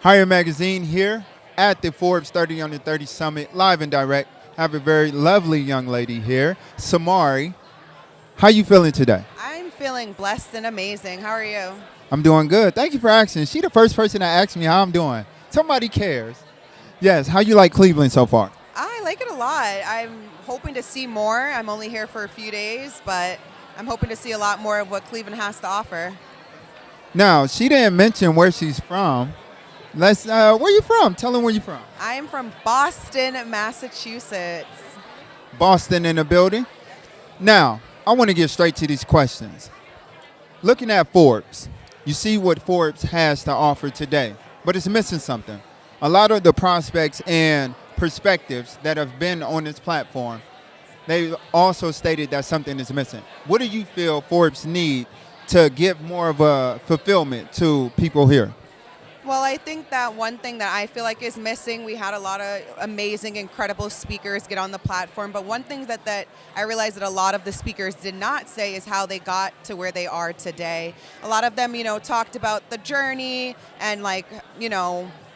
Hyer Magazine here at the Forbes 30 Under 30 Summit, live and direct. I have a very lovely young lady here, Samari. How you feeling today? I'm feeling blessed and amazing. How are you? I'm doing good. Thank you for asking. She the first person that asked me how I'm doing. Somebody cares. Yes, how you like Cleveland so far? I like it a lot. I'm hoping to see more. I'm only here for a few days, but I'm hoping to see a lot more of what Cleveland has to offer. Now, she didn't mention where she's from. Where you from? Tell them where you from. I am from Boston, Massachusetts. Boston in the building. Now, I want to get straight to these questions. Looking at Forbes, you see what Forbes has to offer today, but it's missing something. A lot of the prospects and perspectives that have been on this platform, they also stated that something is missing. What do you feel Forbes need to give more of a fulfillment to people here? Well, I think that one thing that I feel like is missing, we had a lot of amazing, incredible speakers get on the platform, but one thing that I realized that a lot of the speakers did not say is how they got to where they are today. A lot of them, talked about the journey and they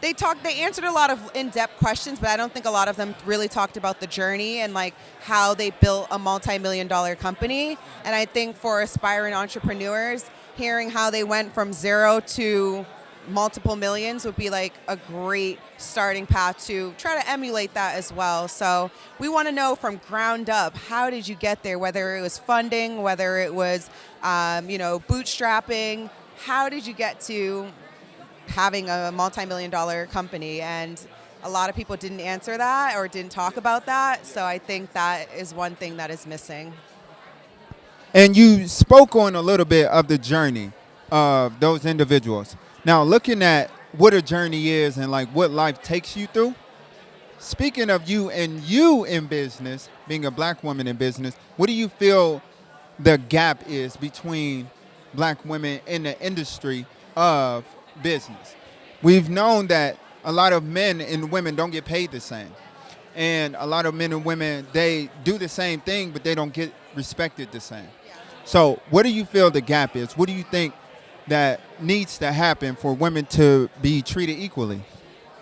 answered a lot of in-depth questions, but I don't think a lot of them really talked about the journey and how they built a multi-million-dollar company. And I think for aspiring entrepreneurs, hearing how they went from zero to multiple millions would be a great starting path to try to emulate that as well. So we want to know from ground up, how did you get there? Whether it was funding, whether it was, bootstrapping, how did you get to having a multi-million-dollar company? And a lot of people didn't answer that or didn't talk about that. So I think that is one thing that is missing. And you spoke on a little bit of the journey of those individuals. Now, looking at what a journey is and what life takes you through, speaking of you in business, being a black woman in business, what do you feel the gap is between black women in the industry of business? We've known that a lot of men and women don't get paid the same. And a lot of men and women, they do the same thing, but they don't get respected the same. So what do you feel the gap is? What do you think that needs to happen for women to be treated equally?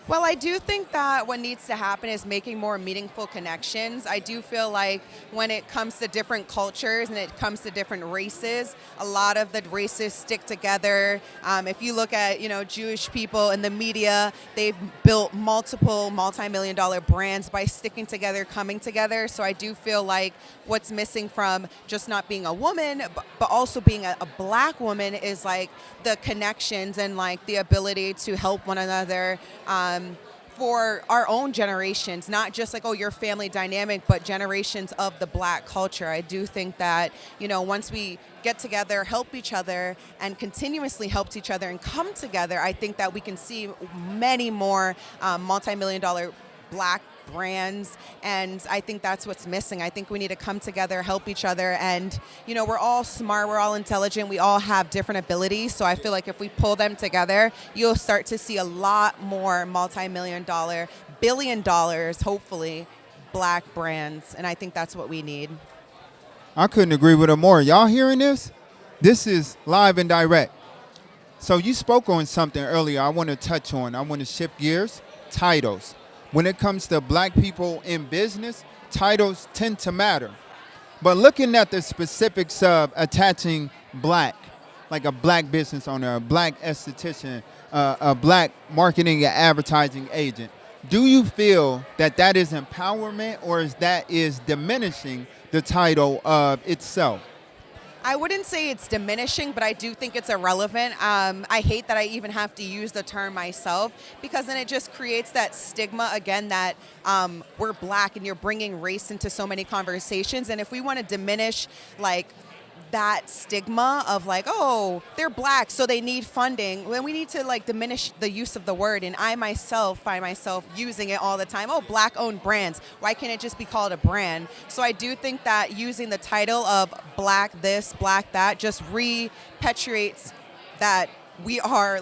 Well, I do think that what needs to happen is making more meaningful connections. I do feel like when it comes to different cultures and it comes to different races, a lot of the races stick together. If you look at, Jewish people in the media, they've built multiple multi-million-dollar brands by sticking together, coming together. So I do feel like what's missing from just not being a woman, but also being a black woman is the connections and the ability to help one another. For our own generations, not just your family dynamic, but generations of the black culture. I do think that, once we get together, help each other, and continuously help each other and come together, I think that we can see many more multi-million-dollar black brands, and I think that's what's missing. I think we need to come together, help each other, and we're all smart, we're all intelligent, we all have different abilities, so I feel like if we pull them together, you'll start to see a lot more multi-million-dollar, billion dollars, hopefully, black brands, and I think that's what we need. I couldn't agree with her more. Y'all hearing this? This is live and direct. So you spoke on something earlier I want to touch on. I want to shift gears. Titles. When it comes to black people in business, titles tend to matter. But looking at the specifics of attaching black, like a black business owner, a black esthetician, a black marketing and advertising agent, do you feel that that is empowerment or is that is diminishing the title of itself? I wouldn't say it's diminishing, but I do think it's irrelevant. I hate that I even have to use the term myself because then it just creates that stigma again that we're black and you're bringing race into so many conversations. And if we want to diminish that stigma of oh, they're black, so they need funding, when we need to diminish the use of the word. And I myself find myself using it all the time. Oh, black owned brands. Why can't it just be called a brand? So I do think that using the title of black this, black that just repatriates that we are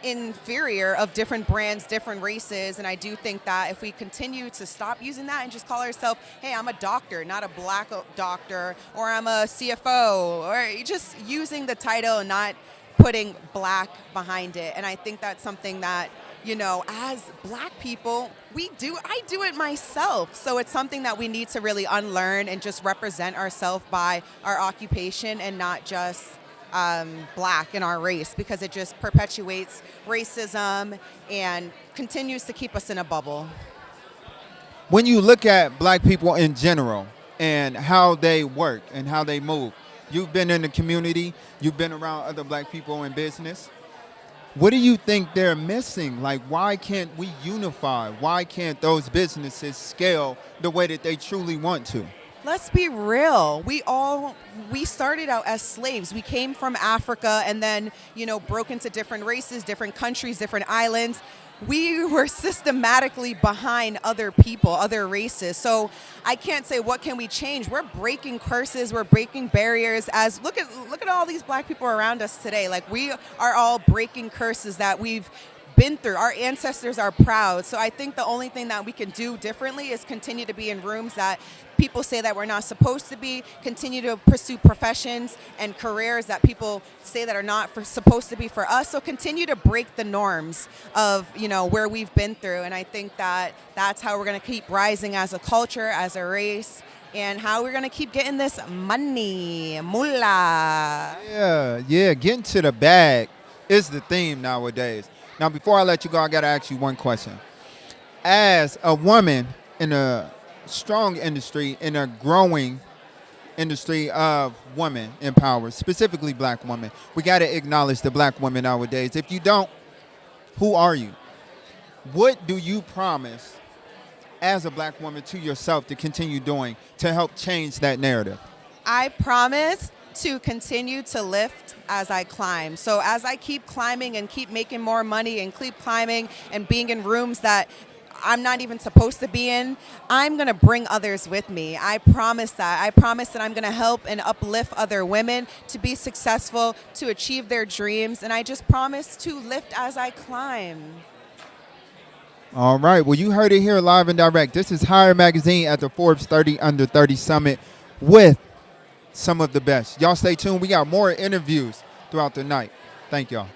inferior of different brands, different races, and I do think that if we continue to stop using that and just call ourselves, hey, I'm a doctor, not a black doctor, or I'm a CFO, or just using the title and not putting black behind it. And I think that's something that as Black people, I do it myself. So it's something that we need to really unlearn and just represent ourselves by our occupation and not just Black in our race, because it just perpetuates racism and continues to keep us in a bubble. When you look at Black people in general and how they work and how they move, you've been in the community, you've been around other Black people in business. What do you think they're missing? Like, why can't we unify? Why can't those businesses scale the way that they truly want to? Let's be real. We started out as slaves. We came from Africa and then, broke into different races, different countries, different islands. We were systematically behind other people, other races. So I can't say what can we change. We're breaking curses, we're breaking barriers. As look at all these Black people around us today. Like, we are all breaking curses that we've been through. Our ancestors are proud. So I think the only thing that we can do differently is continue to be in rooms that people say that we're not supposed to be, continue to pursue professions and careers that people say that are not supposed to be for us. So continue to break the norms of, where we've been through. And I think that that's how we're going to keep rising as a culture, as a race, and how we're going to keep getting this money, moolah. Yeah, getting to the bag is the theme nowadays. Now, before I let you go, I got to ask you one question. As a woman in a strong industry, in a growing industry of women empowered, specifically Black women, we got to acknowledge the Black women nowadays. If you don't, who are you? What do you promise as a Black woman to yourself to continue doing to help change that narrative? I promise to continue to lift as I climb. So as I keep climbing and keep making more money and keep climbing and being in rooms that I'm not even supposed to be in, I'm going to bring others with me. I promise that. I promise that I'm going to help and uplift other women to be successful, to achieve their dreams. And I just promise to lift as I climb. All right. Well, you heard it here live and direct. This is Hyer Magazine at the Forbes 30 Under 30 Summit with some of the best. Y'all stay tuned. We got more interviews throughout the night. Thank y'all.